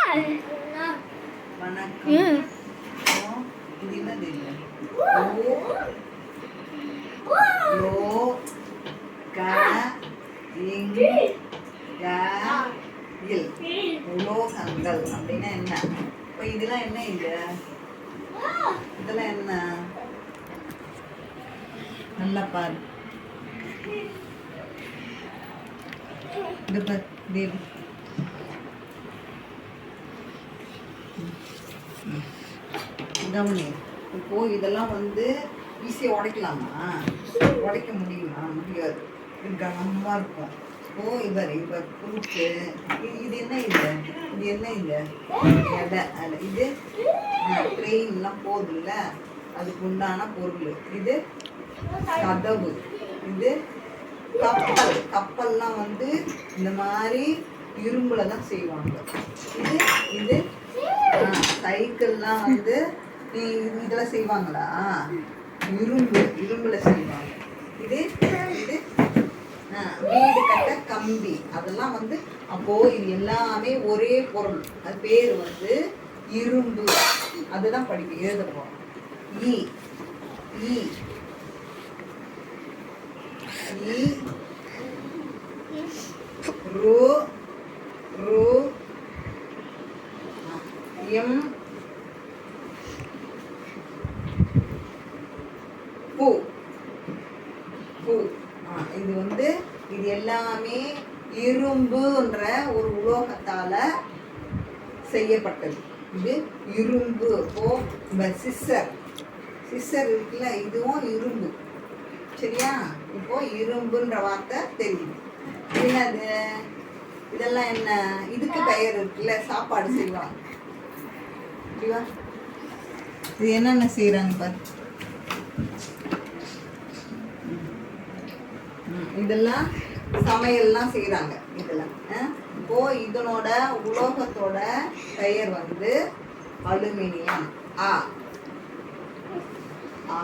வணக்கம். இது என்னது? உலோகங்கள் அப்படின்னா என்ன? இப்போ இதெல்லாம் என்ன? இதெல்லாம் என்ன? நல்லா பாரு. கவனி. இப்போ இதெல்லாம் ஈஸியாக உடைக்கலாமா? உடைக்க முடியுமா? முடியாது. இது கனமாக இருக்கும். இவர் குறுக்கு. இது என்ன? இது என்ன? எடை. இது ட்ரெயின்லாம் போகுதுல்ல, அதுக்கு உண்டான பொருள். இது கதவு. இது கப்பல். கப்பல்லாம் இந்த மாதிரி இரும்புல தான் செய்வாங்க. இது இது சைக்கிள்லாம் இதெல்லாம் செய்வாங்களா? இரும்புல செய்வாங்க. இது இது வீடு கட்ட கம்பி. அதெல்லாம் அப்போ இது எல்லாமே ஒரே பொருள். அது பேர் இரும்பு. அதுதான் எழுத போறோம். ஈ ஈ ஈ ரோ ரோ எம் பூ பூ. இது இது எல்லாமே இரும்புன்ற ஒரு உலோகத்தால செய்யப்பட்டது. இது இரும்பு. சிஸ்ஸர் சிஸ்ஸர் இருக்குல்ல, இதுவும் இரும்பு. சரியா? இப்போ இரும்புன்ற வார்த்தை தெரியுது. என்னது? இதெல்லாம் என்ன? இதுக்கு பெயர் இருக்குல்ல, சாப்பாடு செய்வாங்க. சரிவா? இது என்னென்ன செய்யறாங்க பாரு. இதெல்லாம் சமையல்லாம் செய்யறாங்க. இதெல்லாம் இப்போ இதனோட உலோகத்தோட பெயர் அலுமினியம். ஆ ஆ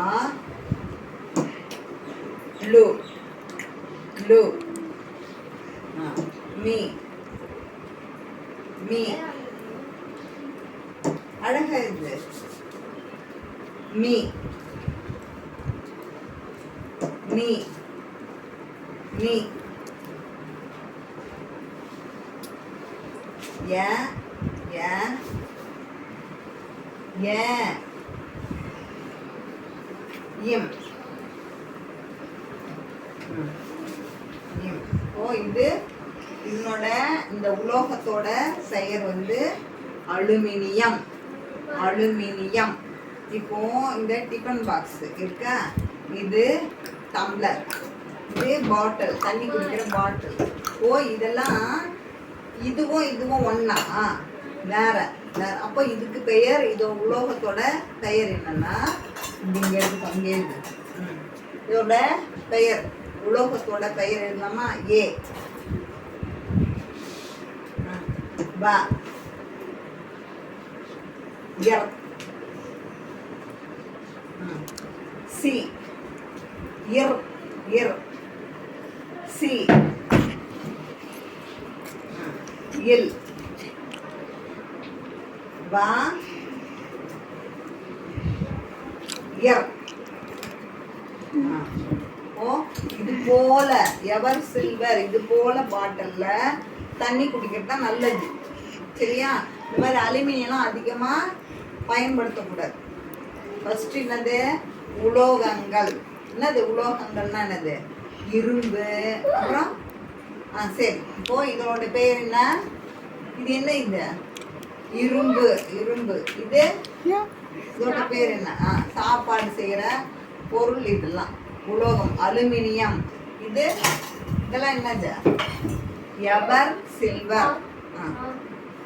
லு லு மீ மீ. அழகா இது. Me me me. ய ய ய இம். இது இதனோட இந்த உலோகத்தோட பெயர் அலுமினியம். அலுமினியம். இப்போ இந்த டிஃபன் பாக்ஸ் இருக்கா, இது டம்ளர், இது பாட்டில், தண்ணி குடிக்கிற பாட்டில். இதெல்லாம் இதுவும் ஒண்ணா? வேற வேற. அப்போ இதுக்கு பெயர், இது உலோகத்தோட பெயர் என்னன்னா, இங்க இருக்கு, அங்கே இருக்கு. இதோட பெயர், உலோகத்தோட பெயர் எழுதலாமா? ஏ பா எர் சி இர் இர் சி இல் பா எர். இது போல எவர் சில்வர், இது போல பாட்டில்ல தண்ணி குடிக்கிறது தான் நல்லது. சரியா? இந்த மாதிரி அலுமினியம்லாம் அதிகமா பயன்படுத்தக்கூடாது. ஃபர்ஸ்ட் என்னது? உலோகங்கள். என்னது உலோகங்கள்னா? என்னது? இரும்பு. அப்புறம் சரி. இப்போ இதோட பேர் என்ன? இது என்ன? இது இரும்பு. இரும்பு. இது இதோட பேர் என்ன? சாப்பாடு செய்யற பொருள். இதெல்லாம் உலோகம், அலுமினியம். இதெல்லாம் என்னது? Ever silver.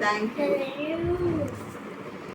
தேங்க்யூ.